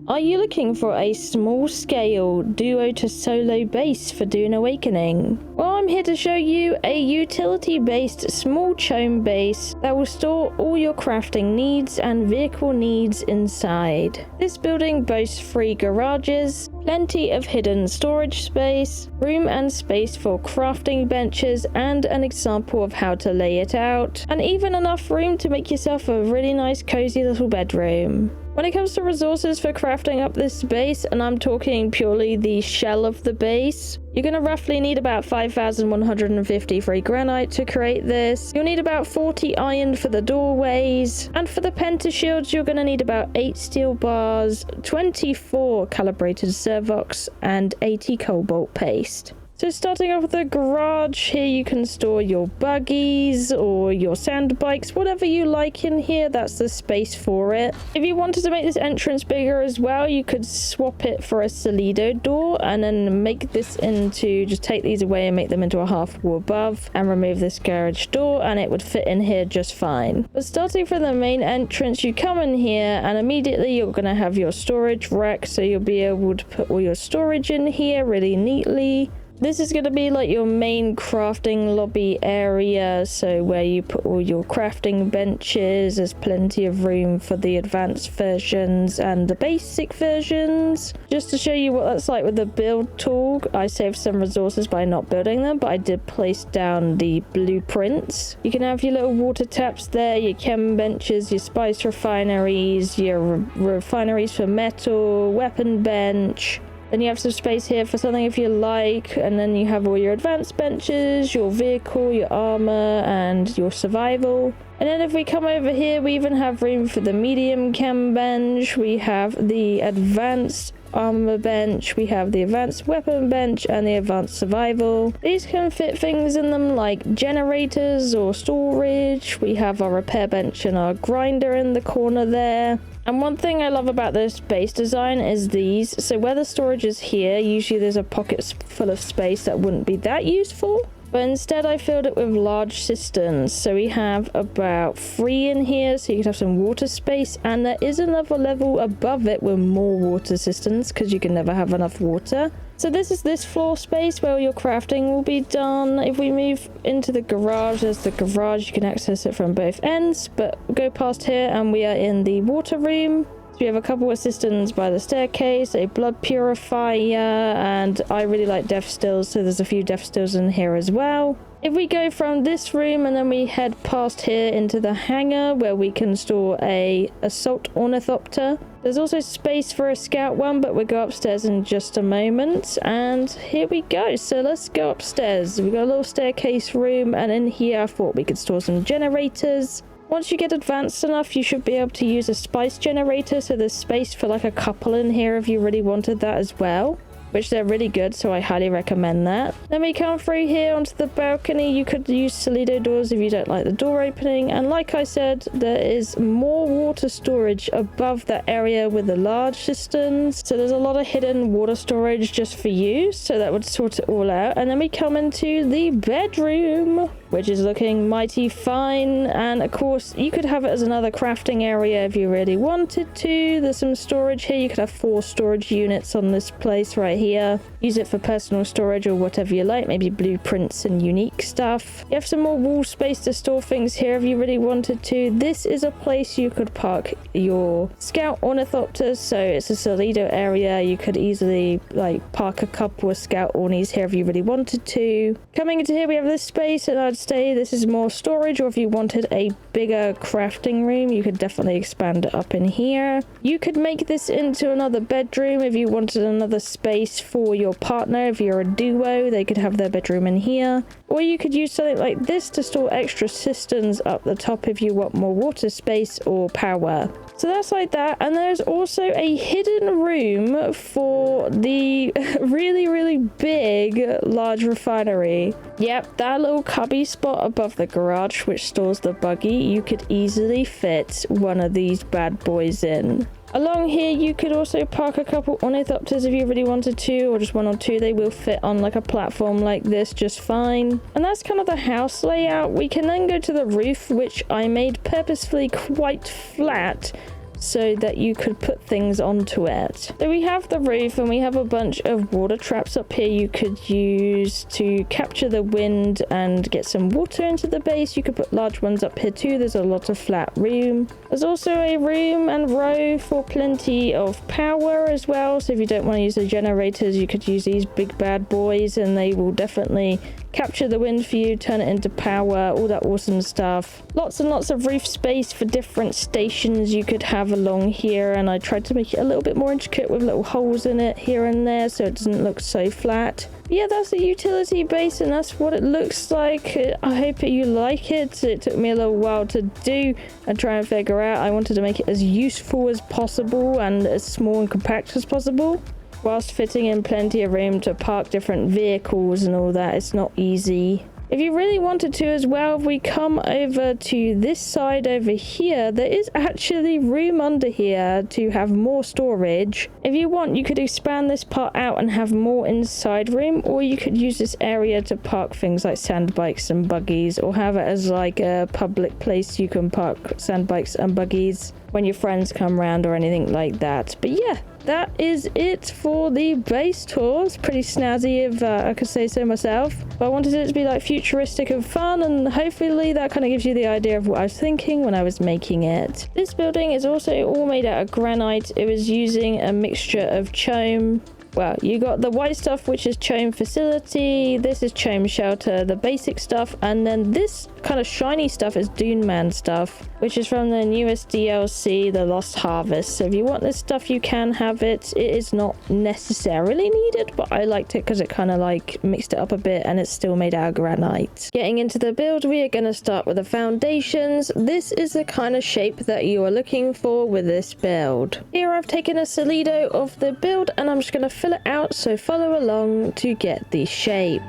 Are you looking for a small-scale duo to solo base for Dune Awakening? Well, I'm here to show you a utility-based small chome base that will store all your crafting needs and vehicle needs inside. This building boasts 3 garages, plenty of hidden storage space, room and space for crafting benches, and an example of how to lay it out, and even enough room to make yourself a really nice cozy little bedroom. When it comes to resources for crafting up this base, and I'm talking purely the shell of the base, you're going to roughly need about 5,150 free granite to create this. You'll need about 40 iron for the doorways, and for the pentashields you're going to need about 8 steel bars, 24 calibrated servox, and 80 cobalt paste. So starting off with the garage, here you can store your buggies or your sand bikes, whatever you like in here, that's the space for it. If you wanted to make this entrance bigger as well, you could swap it for a Solido door and then make this into, just take these away and make them into a half wall above and remove this garage door, and it would fit in here just fine. But starting from the main entrance, you come in here and immediately you're going to have your storage rack, so you'll be able to put all your storage in here really neatly. This is going to be like your main crafting lobby area, so where you put all your crafting benches. There's plenty of room for the advanced versions and the basic versions. Just to show you what that's like with the build tool, I saved some resources by not building them, but I did place down the blueprints. You can have your little water taps there, your chem benches, your spice refineries, your refineries for metal, weapon bench. Then you have some space here for something if you like, and then you have all your advanced benches, your vehicle, your armor, and your survival. And then if we come over here, we even have room for the medium chem bench, we have the advanced armor bench, we have the advanced weapon bench, and the advanced survival. These can fit things in them like generators or storage. We have our repair bench and our grinder in the corner there. And one thing I love about this base design is these. So where the storage is here, usually there's a pocket full of space that wouldn't be that useful. But instead I filled it with large cisterns. So we have about 3 in here, so you can have some water space. And there is another level above it with more water cisterns, because you can never have enough water. So this is this floor space where your crafting will be done. If we move into the garage, there's the garage. You can access it from both ends, but go past here and we are in the water room. So we have a couple of cisterns by the staircase, a blood purifier, and I really like death stills, so there's a few death stills in here as well. If we go from this room and then we head past here into the hangar where we can store a assault ornithopter. There's also space for a scout one, but we'll go upstairs in just a moment. And here we go. So let's go upstairs. We've got a little staircase room, and in here I thought we could store some generators. Once you get advanced enough, you should be able to use a spice generator, so there's space for like a couple in here if you really wanted that as well, which they're really good, so I highly recommend that. Then we come through here onto the balcony. You could use Solido doors if you don't like the door opening, and like I said, there is more water storage above that area with the large cisterns, so there's a lot of hidden water storage just for you, so that would sort it all out. And then we come into the bedroom, which is looking mighty fine, and of course you could have it as another crafting area if you really wanted to. There's some storage here. You could have 4 storage units on this place right here. Use it for personal storage or whatever you like, maybe blueprints and unique stuff. You have some more wall space to store things here if you really wanted to. This is a place you could park your scout ornithopters, so it's a Solido area. You could easily like park a couple of scout ornies here if you really wanted to. Coming into here we have this space, and I'd say this is more storage, or if you wanted a bigger crafting room you could definitely expand it up in here. You could make this into another bedroom if you wanted another space for your partner. If you're a duo, they could have their bedroom in here, or you could use something like this to store extra cisterns up the top if you want more water space or power. So that's like that. And there's also a hidden room for the really big large refinery. Yep, that little cubby spot above the garage which stores the buggy, you could easily fit one of these bad boys in. Along here you could also park a couple ornithopters if you really wanted to, or just 1 or 2. They will fit on like a platform like this just fine. And that's kind of the house layout. We can then go to the roof, which I made purposefully quite flat so that you could put things onto it. So we have the roof and we have a bunch of water traps up here you could use to capture the wind and get some water into the base. You could put large ones up here too. There's a lot of flat room. There's also a room and row for plenty of power as well. So if you don't want to use the generators, you could use these big bad boys and they will definitely capture the wind for you, turn it into power, all that awesome stuff. Lots and lots of roof space for different stations you could have along here, and I tried to make it a little bit more intricate with little holes in it here and there so it doesn't look so flat. Yeah, that's the utility base and that's what it looks like. I hope you like it. It took me a little while to do and try and figure out. I wanted to make it as useful as possible and as small and compact as possible, whilst fitting in plenty of room to park different vehicles and all that. It's not easy. If you really wanted to as well, if we come over to this side over here, there is actually room under here to have more storage. If you want, you could expand this part out and have more inside room, or you could use this area to park things like sand bikes and buggies, or have it as like a public place you can park sand bikes and buggies when your friends come around or anything like that. But yeah, that is it for the base tour. It's pretty snazzy if I could say so myself. But I wanted it to be like futuristic and fun, and hopefully that kind of gives you the idea of what I was thinking when I was making it. This building is also all made out of granite. It was using a mixture of chome. Well, you got the white stuff, which is chome facility. This is chome shelter, the basic stuff. And then this kind of shiny stuff is Dune Man stuff, which is from the newest DLC, The Lost Harvest. So if you want this stuff, you can have it. It is not necessarily needed, but I liked it because it kind of like mixed it up a bit and it's still made out of granite. Getting into the build, we are going to start with the foundations. This is the kind of shape that you are looking for with this build. Here I've taken a Solido of the build and I'm just going to fill it out, so follow along to get the shape.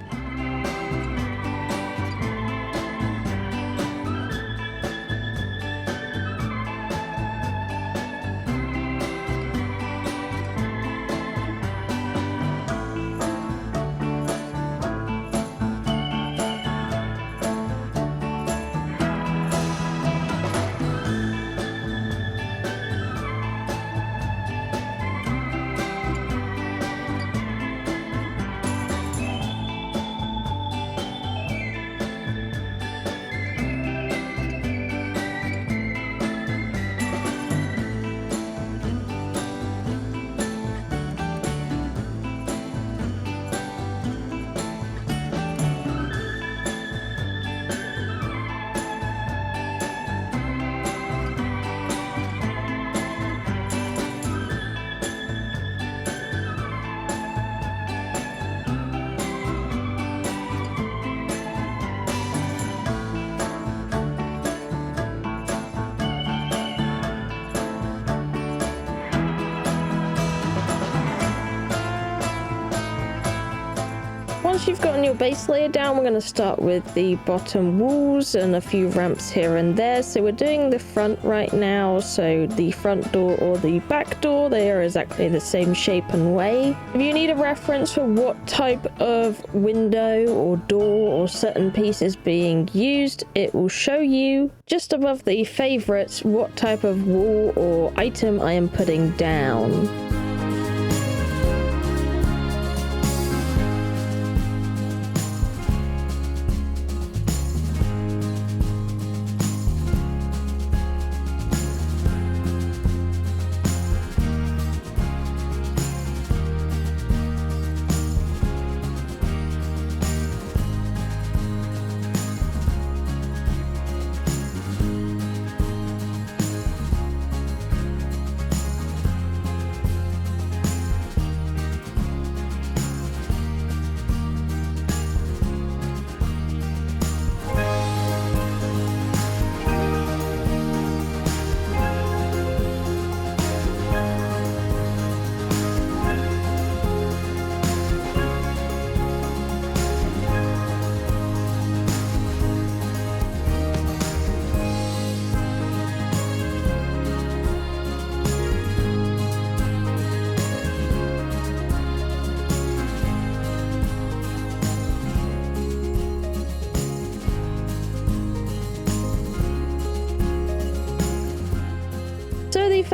Once you've gotten your base layer down, we're going to start with the bottom walls and a few ramps here and there. So we're doing the front right now. So the front door or the back door, they are exactly the same shape and way. If you need a reference for what type of window or door or certain piece is being used, it will show you just above the favorites what type of wall or item I am putting down.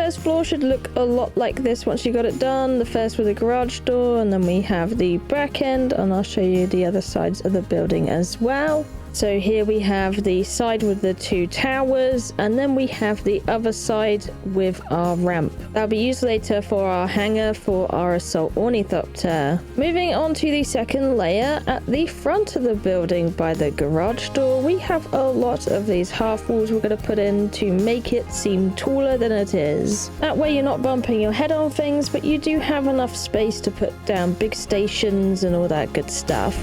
first floor should look a lot like this once you got it done. The first with the garage door, and then we have the back end, and I'll show you the other sides of the building as well. So here we have the side with the 2 towers, and then we have the other side with our ramp. That'll be used later for our hangar for our assault ornithopter. Moving on to the second layer, at the front of the building by the garage door, we have a lot of these half walls we're going to put in to make it seem taller than it is. That way you're not bumping your head on things, but you do have enough space to put down big stations and all that good stuff.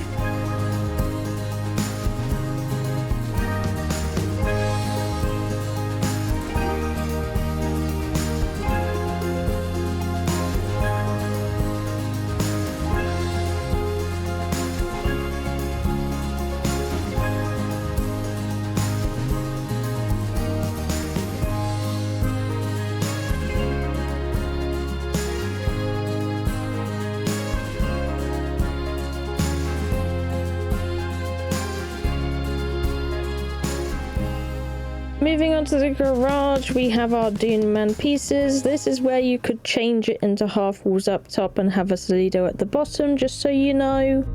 Moving on to the garage, we have our Dune Man pieces. This is where you could change it into half walls up top and have a Solido at the bottom, just so you know.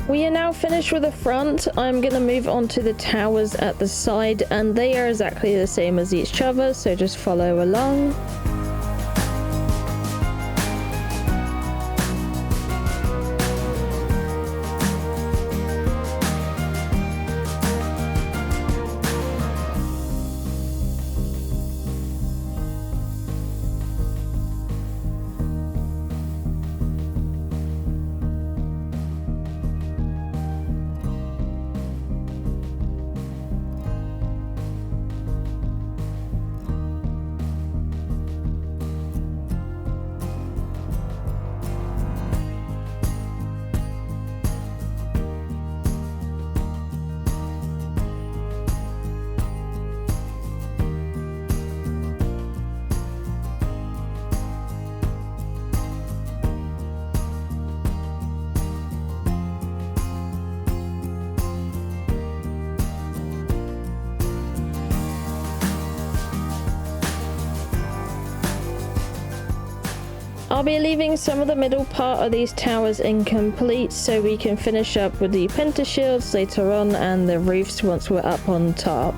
We are now finished with the front. I'm going to move on to the towers at the side, and they are exactly the same as each other, so just follow along. I'll be leaving some of the middle part of these towers incomplete so we can finish up with the pentashields later on and the roofs once we're up on top.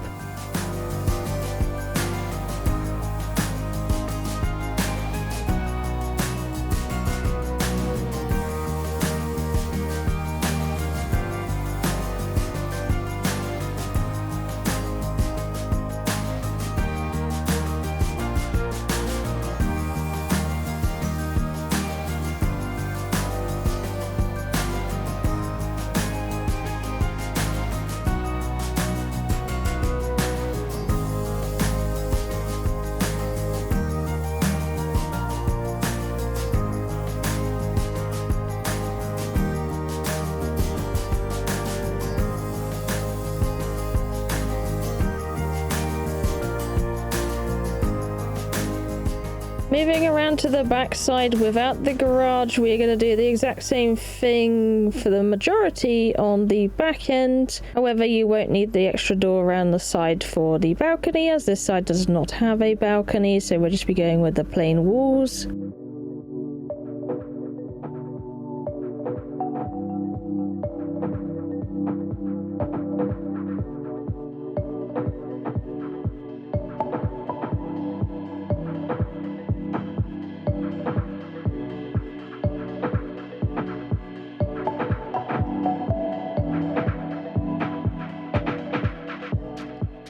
Moving around to the back side without the garage, we're going to do the exact same thing for the majority on the back end. However, you won't need the extra door around the side for the balcony, as this side does not have a balcony, so we'll just be going with the plain walls.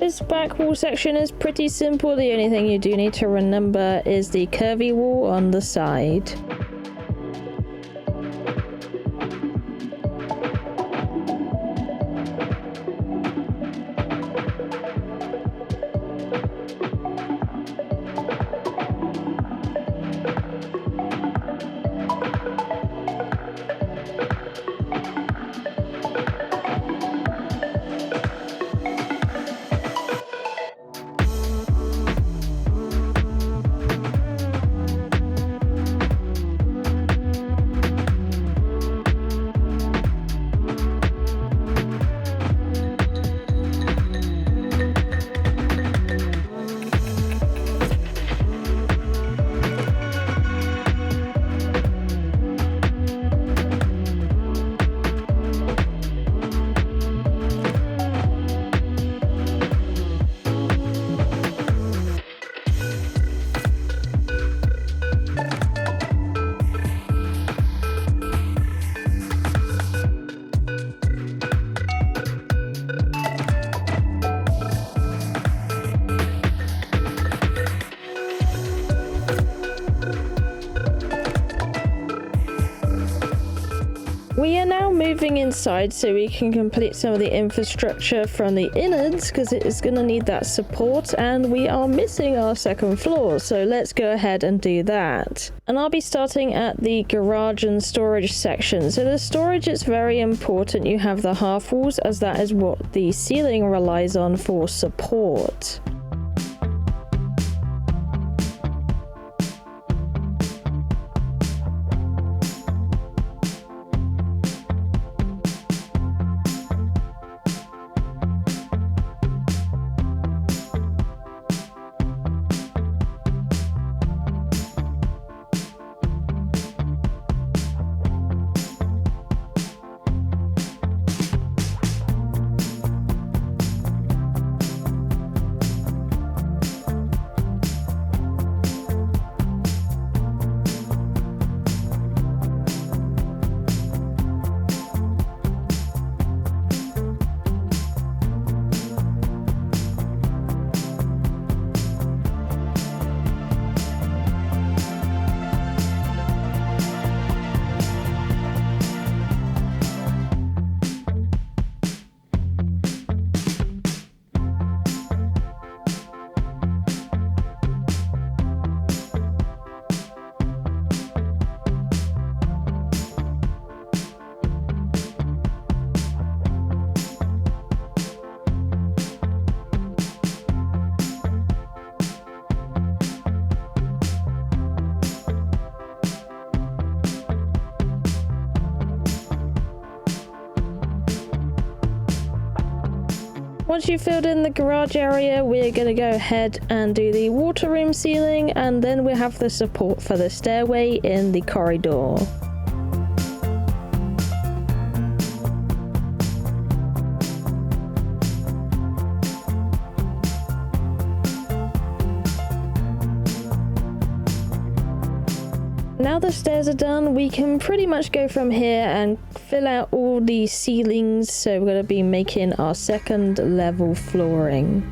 This back wall section is pretty simple. The only thing you do need to remember is the curvy wall on the side. We are now moving inside so we can complete some of the infrastructure from the innards because it is going to need that support, and we are missing our second floor, so let's go ahead and do that. And I'll be starting at the garage and storage section. So the storage is very important. You have the half walls as that is what the ceiling relies on for support. Once you've filled in the garage area, we're going to go ahead and do the water room ceiling, and then we have the support for the stairway in the corridor. Now the stairs are done, we can pretty much go from here and fill out all the ceilings, so we're going to be making our second level flooring.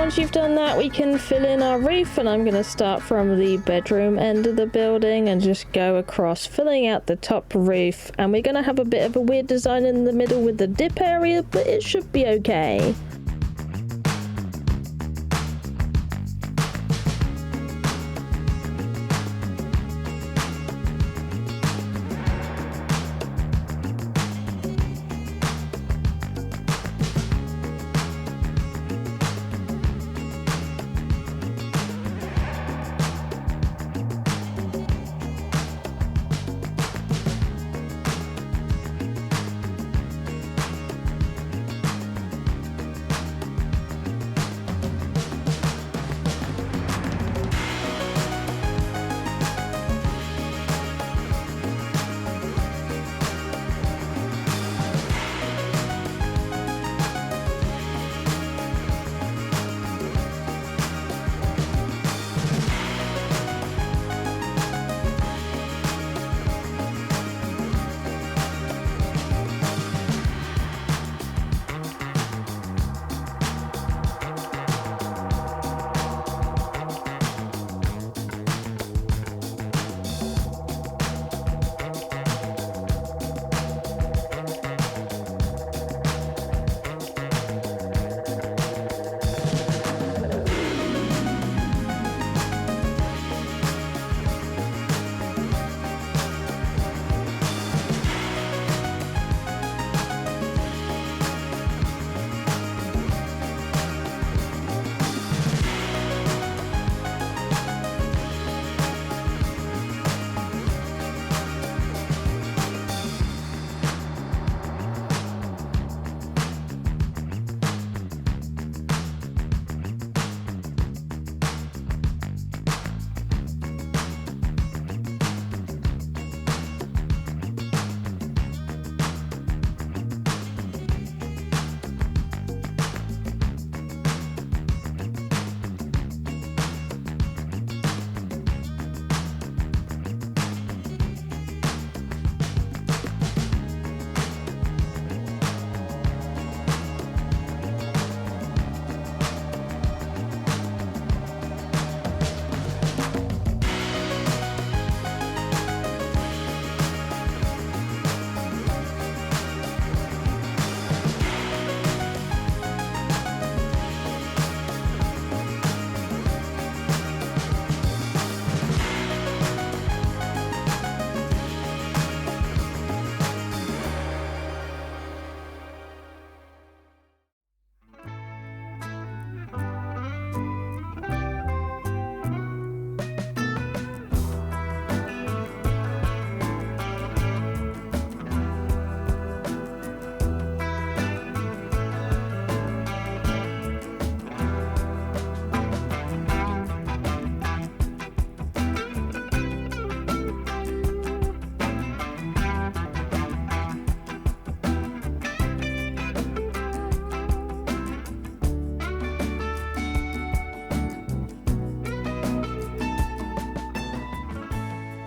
once you've done that, we can fill in our roof, and I'm going to start from the bedroom end of the building and just go across, filling out the top roof. And we're going to have a bit of a weird design in the middle with the dip area, but it should be okay.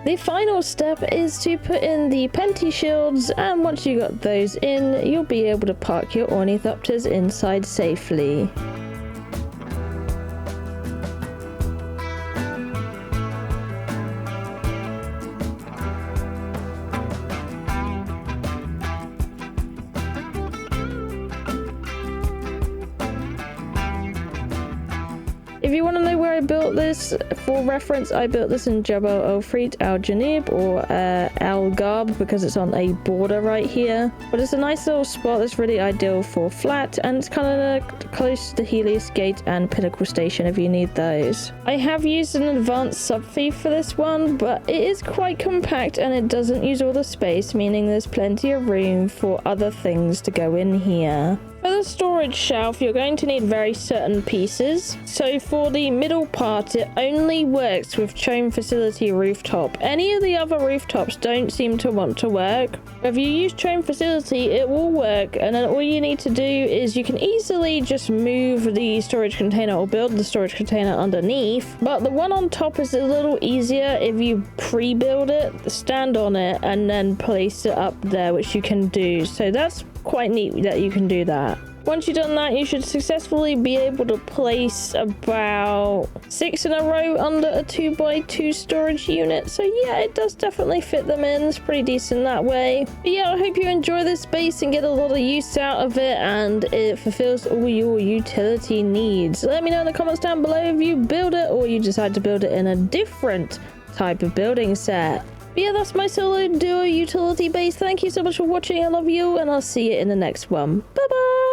The final step is to put in the Penti shields, and once you got those in, you'll be able to park your ornithopters inside safely. If you want to know where I built this, for reference, I built this in Jebel El Frit Al Janib, or Al Garb, because it's on a border right here. But it's a nice little spot that's really ideal for flat, and it's kind of close to Helios Gate and Pinnacle Station if you need those. I have used an advanced subfee for this one, but it is quite compact and it doesn't use all the space, meaning there's plenty of room for other things to go in here. For the storage shelf, you're going to need very certain pieces. So for the middle part, it only works with Chome Facility Rooftop. Any of the other rooftops don't seem to want to work. If you use Chome Facility, it will work, and then all you need to do is you can easily just move the storage container or build the storage container underneath. But the one on top is a little easier if you pre-build it, stand on it, and then place it up there, which you can do. So that's quite neat that you can do that. Once you've done that, you should successfully be able to place about 6 in a row under a 2x2 storage unit. So yeah, it does definitely fit them in. It's pretty decent that way. But yeah, I hope you enjoy this base and get a lot of use out of it, and it fulfills all your utility needs. Let me know in the comments down below if you build it or you decide to build it in a different type of building set. But yeah, that's my solo duo utility base. Thank you so much for watching. I love you, and I'll see you in the next one. Bye bye.